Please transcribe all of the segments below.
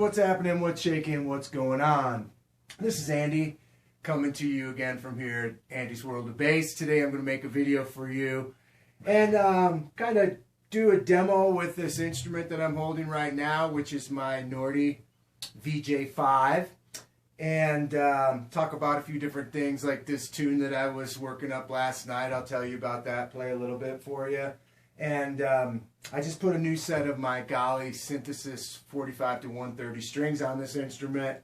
what's happening, what's shaking, what's going on? This is Andy coming to you again from here at Andy's World of Bass. Today I'm going to make a video for you and kind of do a demo with this instrument that I'm holding right now, which is my Nordy VJ5, and talk about a few different things like this tune that I was working up last night. I'll tell you about that, play a little bit for you. And I just put a new set of my Galli synthesis 45 to 130 strings on this instrument.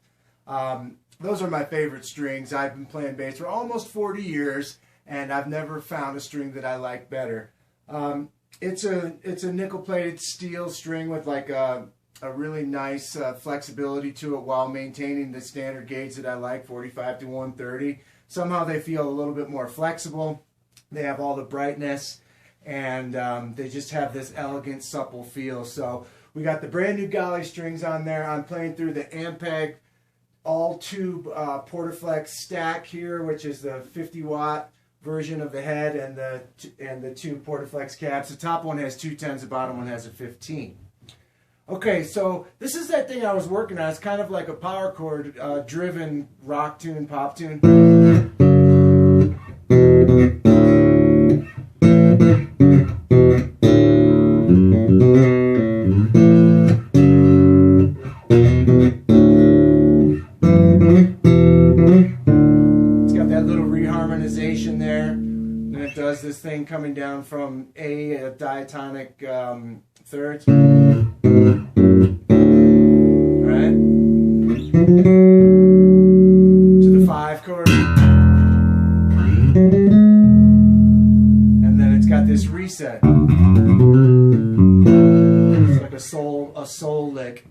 Those are my favorite strings. I've been playing bass for almost 40 years, and I've never found a string that I like better. It's a nickel-plated steel string with like a really nice flexibility to it while maintaining the standard gauge that I like, 45 to 130. Somehow they feel a little bit more flexible. They have all the brightness, and they just have this elegant, supple feel. So we got the brand new Galli strings on there. I'm playing through the Ampeg all-tube Portaflex stack here, which is the 50-watt version of the head and the two Portaflex cabs. The top one has 2 10s, the bottom one has a 15. Okay, so this is that thing I was working on. It's kind of like a power chord driven rock tune, pop tune. It's got that little reharmonization there, and it does this thing coming down from A diatonic thirds. Right? To the 5 chord. And then it's got this reset. It's like a soul lick.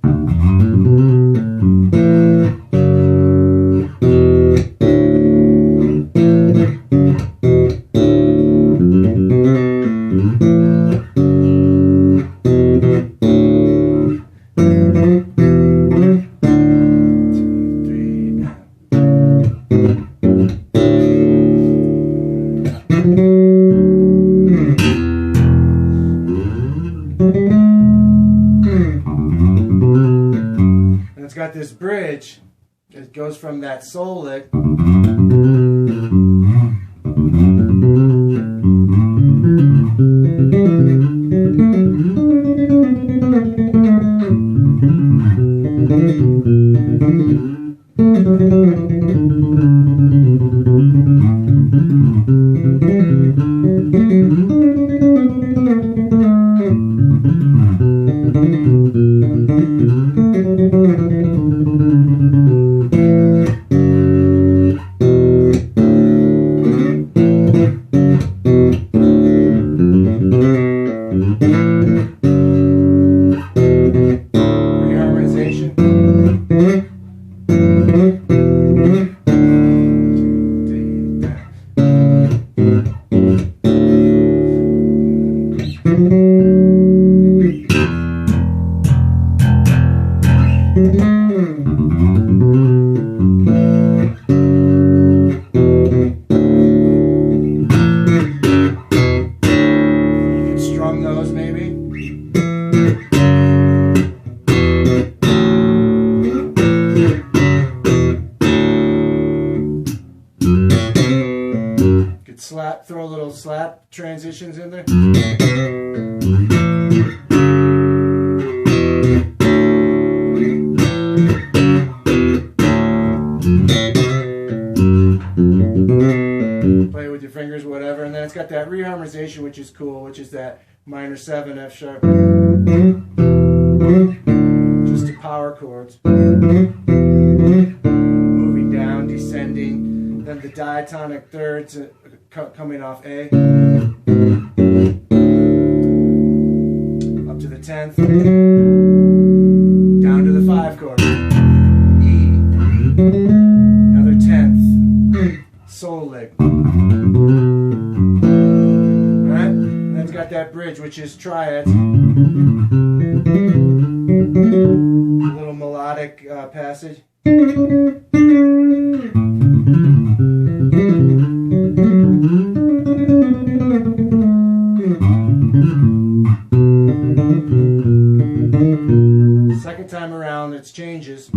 And it's got this bridge. It goes from that soul lick those maybe. Could throw a little slap transitions in there. Play with your fingers, whatever, and then it's got that reharmonization, which is cool, which is that minor 7 F sharp, just to power chords, moving down, descending, then the diatonic thirds coming off A, up to the 10th, down to the 5 chord, E, another 10th, soul lick. Alright? And then it's got that bridge, which is triads. A little melodic passage. Second time around, its changes.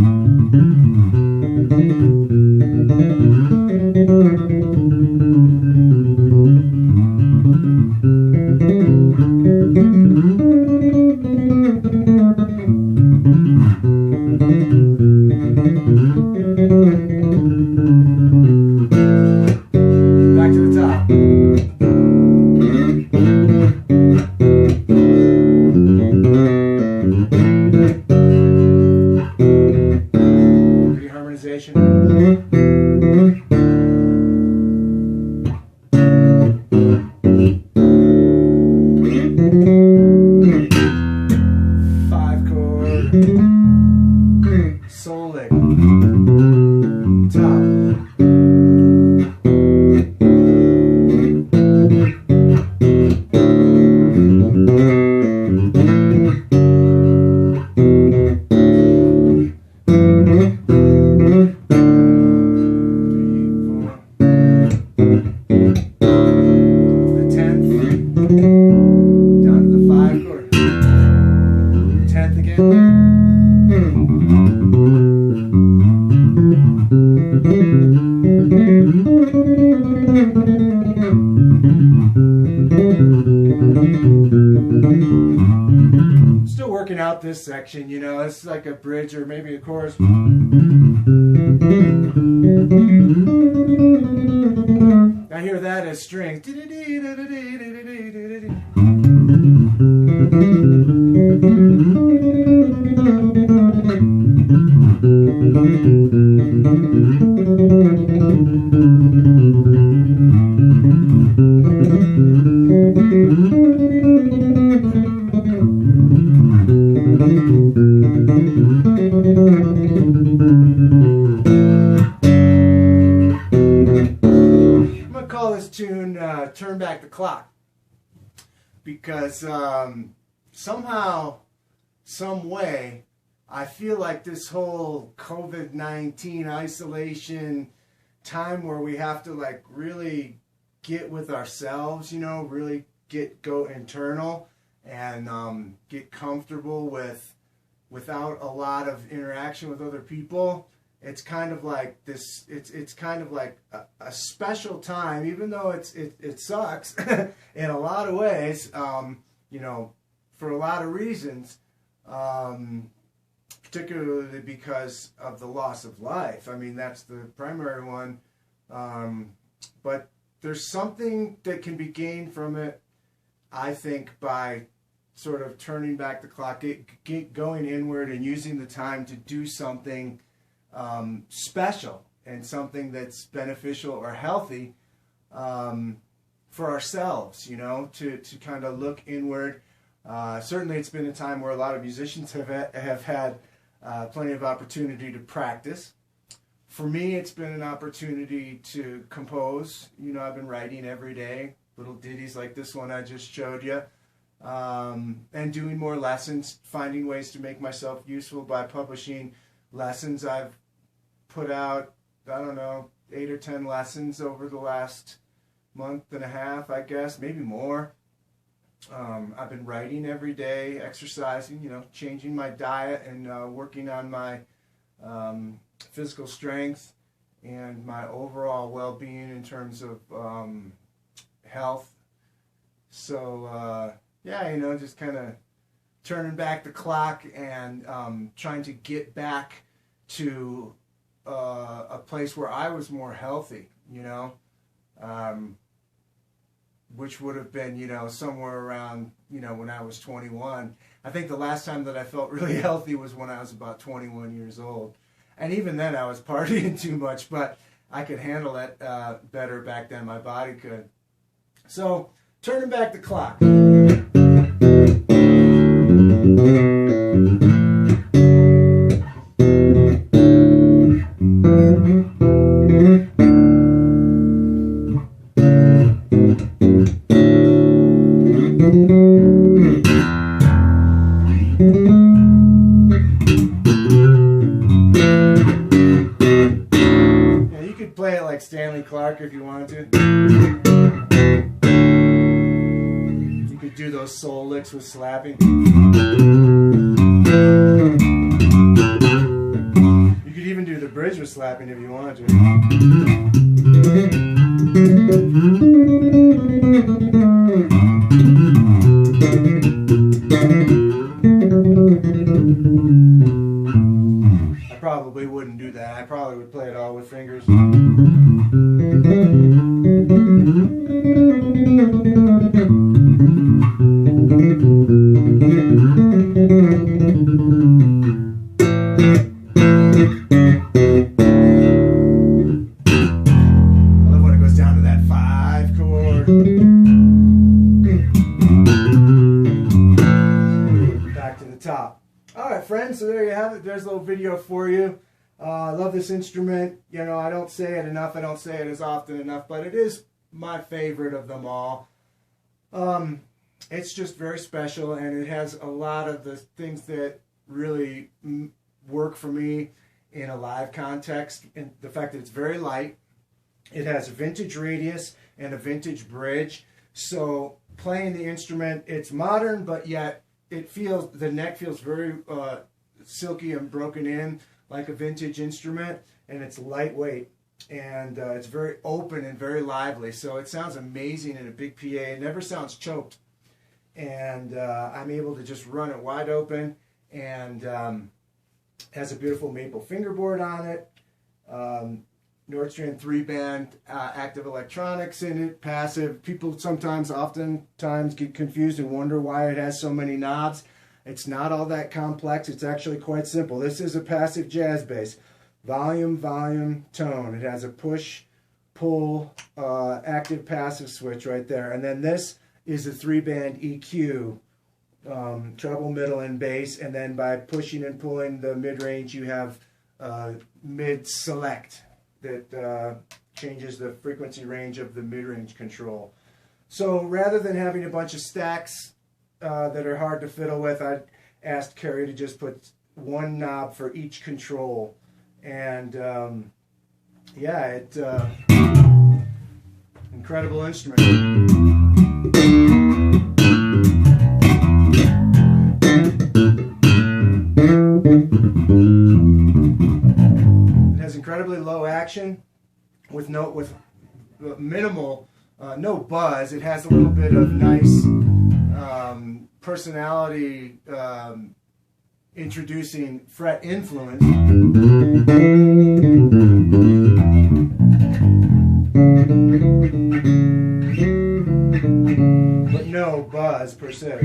Back to the top. Reharmonization. 5-chord soul lick. Top. Still working out this section, you know, it's like a bridge or maybe a chorus. I hear that as strings. I'm gonna call this tune Turn Back the Clock, because somehow, some way, I feel like this whole COVID-19 isolation time where we have to like really get with ourselves, you know, really go internal and get comfortable without a lot of interaction with other people. It's kind of like this. It's kind of like a special time, even though it sucks in a lot of ways. You know, for a lot of reasons, particularly because of the loss of life. I mean, that's the primary one. But there's something that can be gained from it, I think, by sort of turning back the clock, going inward, and using the time to do something special and something that's beneficial or healthy for ourselves, you know, to kind of look inward. Certainly it's been a time where a lot of musicians have had plenty of opportunity to practice. For me, it's been an opportunity to compose. You know, I've been writing every day, little ditties like this one I just showed you, and doing more lessons, finding ways to make myself useful by publishing lessons. I've put out, I don't know, 8 or 10 lessons over the last month and a half, I guess, maybe more. I've been writing every day, exercising, you know, changing my diet and working on my physical strength and my overall well-being in terms of health. So, yeah, you know, just kind of turning back the clock and trying to get back to a place where I was more healthy, you know, which would have been, you know, somewhere around, you know, when I was 21. I think the last time that I felt really healthy was when I was about 21 years old. And even then I was partying too much, but I could handle it better back then. My body could. So, turning back the clock. Play it like Stanley Clark if you wanted to. You could do those soul licks with slapping. bridge was slapping if you wanted to. I probably wouldn't do that. I probably would play it all with fingers. Back to the top. Alright friends, so there you have it. There's a little video for you. I love this instrument. You know, I don't say it enough. I don't say it as often enough, but it is my favorite of them all. It's just very special, and it has a lot of the things that really work for me in a live context. And the fact that it's very light. It has a vintage radius and a vintage bridge. So playing the instrument, it's modern, but yet it feels, the neck feels very silky and broken in like a vintage instrument, and it's lightweight, and it's very open and very lively. So it sounds amazing in a big PA. It never sounds choked, and I'm able to just run it wide open, and has a beautiful maple fingerboard on it. Nordstrand 3-band active electronics in it, passive. People oftentimes get confused and wonder why it has so many knobs. It's not all that complex. It's actually quite simple. This is a passive jazz bass. Volume, volume, tone. It has a push, pull, active passive switch right there. And then this is a 3-band EQ, treble, middle, and bass. And then by pushing and pulling the mid-range, you have mid-select that changes the frequency range of the mid-range control. So rather than having a bunch of stacks that are hard to fiddle with, I asked Carrie to just put one knob for each control. And yeah, incredible instrument. Incredibly low action with minimal no buzz. It has a little bit of nice personality introducing fret influence. But no buzz per se.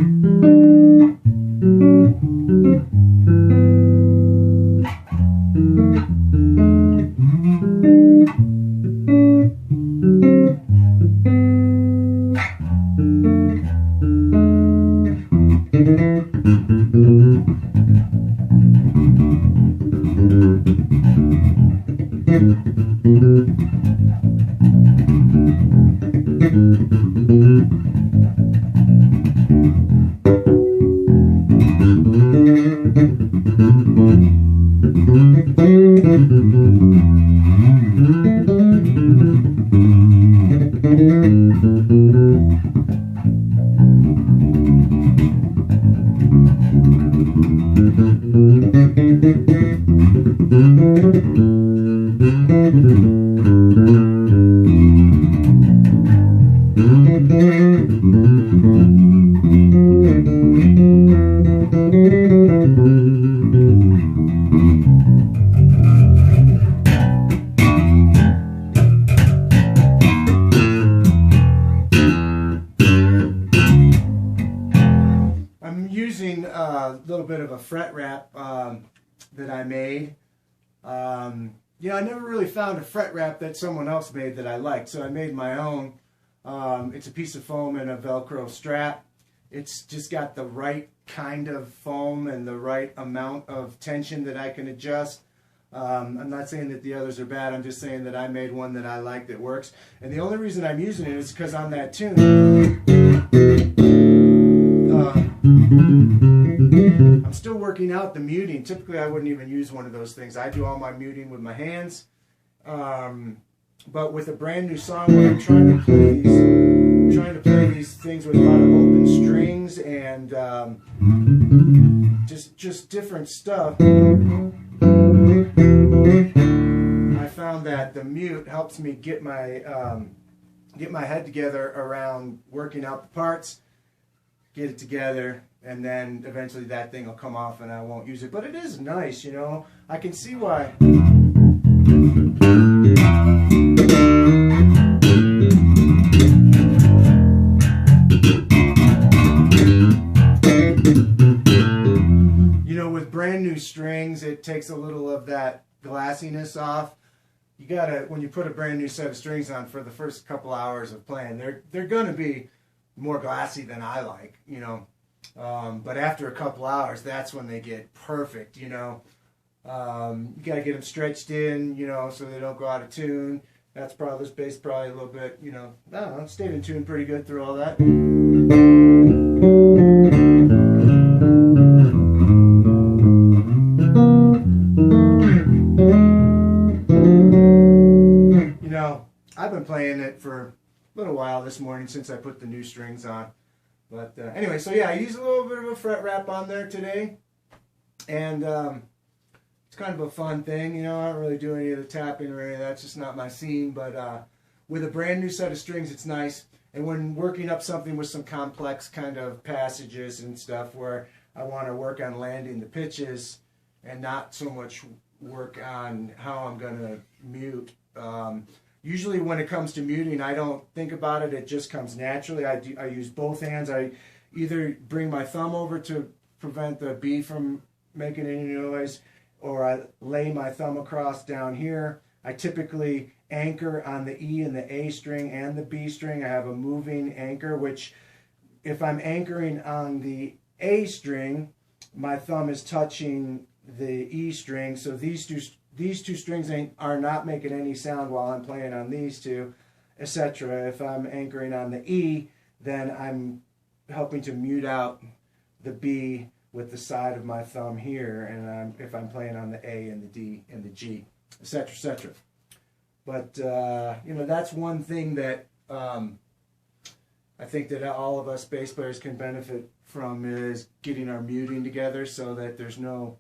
A little bit of a fret wrap that I made. You know, I never really found a fret wrap that someone else made that I liked, so I made my own. It's a piece of foam and a Velcro strap. It's just got the right kind of foam and the right amount of tension that I can adjust. I'm not saying that the others are bad, I'm just saying that I made one that I like that works. And the only reason I'm using it is because on that tune, I'm still working out the muting. Typically I wouldn't even use one of those things. I do all my muting with my hands. But with a brand new song where I'm trying to play these things with a lot of open strings and just different stuff. the mute helps me get my head together around working out the parts, get it together, and then eventually that thing will come off and I won't use it. But it is nice, you know. I can see why. You know, with brand new strings, it takes a little of that glassiness off. You gotta, when you put a brand new set of strings on for the first couple hours of playing, they're gonna be more glassy than I like, you know. But after a couple hours, that's when they get perfect, you know. You gotta get them stretched in, you know, so they don't go out of tune. That's probably, this bass probably a little bit, you know, I don't know, it stayed in tune pretty good through all that. You know, I've been playing it for a little while this morning since I put the new strings on. But anyway, so yeah, I use a little bit of a fret wrap on there today. And it's kind of a fun thing, you know. I don't really do any of the tapping or any of that. It's just not my scene. But with a brand new set of strings, it's nice. And when working up something with some complex kind of passages and stuff where I want to work on landing the pitches and not so much work on how I'm going to mute. Usually when it comes to muting, I don't think about it. It just comes naturally. I use both hands. I either bring my thumb over to prevent the B from making any noise, or I lay my thumb across down here. I typically anchor on the E and the A string and the B string. I have a moving anchor, which if I'm anchoring on the A string, my thumb is touching the E string. So these two strings are not making any sound while I'm playing on these two, etc. If I'm anchoring on the E, then I'm helping to mute out the B with the side of my thumb here, and if I'm playing on the A and the D and the G, etc., etc. But you know, that's one thing that I think that all of us bass players can benefit from, is getting our muting together so that there's no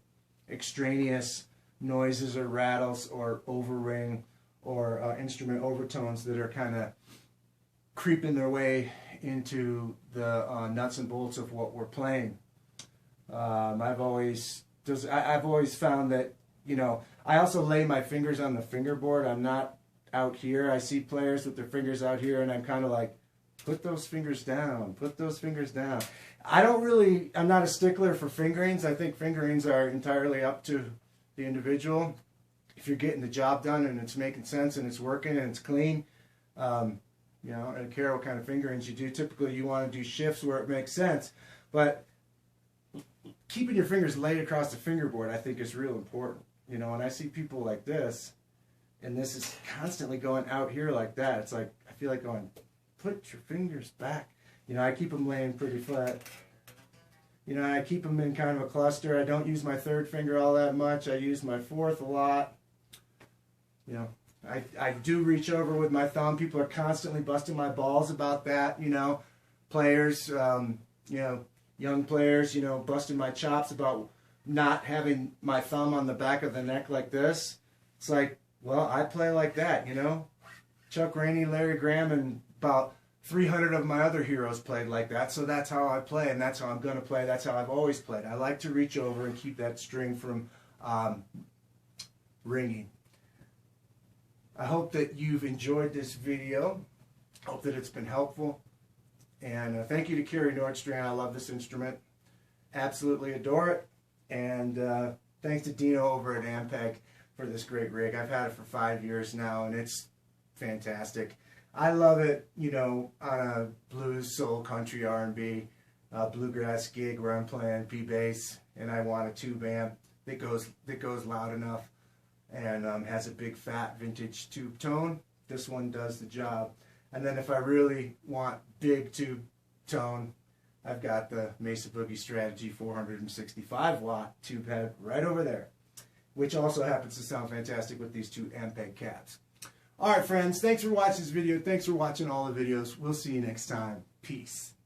extraneous noises or rattles or overring or instrument overtones that are kind of creeping their way into the nuts and bolts of what we're playing. I've always found that, you know, I also lay my fingers on the fingerboard. I'm not out here. I see players with their fingers out here, and I'm kind of like, put those fingers down, put those fingers down. I'm not a stickler for fingerings. I think fingerings are entirely up to the individual. If you're getting the job done and it's making sense and it's working and it's clean, you know, I don't care what kind of fingerings you do. Typically you want to do shifts where it makes sense, but keeping your fingers laid across the fingerboard, I think, is real important. You know, and I see people like this, and this is constantly going out here like that. It's like, I feel like going, put your fingers back. You know, I keep them laying pretty flat. You know, I keep them in kind of a cluster. I don't use my third finger all that much. I use my fourth a lot. You know, I do reach over with my thumb. People are constantly busting my balls about that, you know. Players, you know, young players, you know, busting my chops about not having my thumb on the back of the neck like this. It's like, well, I play like that, you know. Chuck Rainey, Larry Graham, and about 300 of my other heroes played like that, so that's how I play, and that's how I'm going to play. That's how I've always played. I like to reach over and keep that string from ringing. I hope that you've enjoyed this video. I hope that it's been helpful. And thank you to Kerry Nordstrand. I love this instrument. Absolutely adore it. And thanks to Dino over at Ampeg for this great rig. I've had it for 5 years now, and it's fantastic. I love it, you know, on a blues, soul, country, R&B, bluegrass gig where I'm playing P-bass and I want a tube amp that goes loud enough and has a big fat vintage tube tone. This one does the job. And then if I really want big tube tone, I've got the Mesa Boogie Strategy 465 watt tube head right over there, which also happens to sound fantastic with these two Ampeg caps. Alright friends, thanks for watching this video. Thanks for watching all the videos. We'll see you next time. Peace.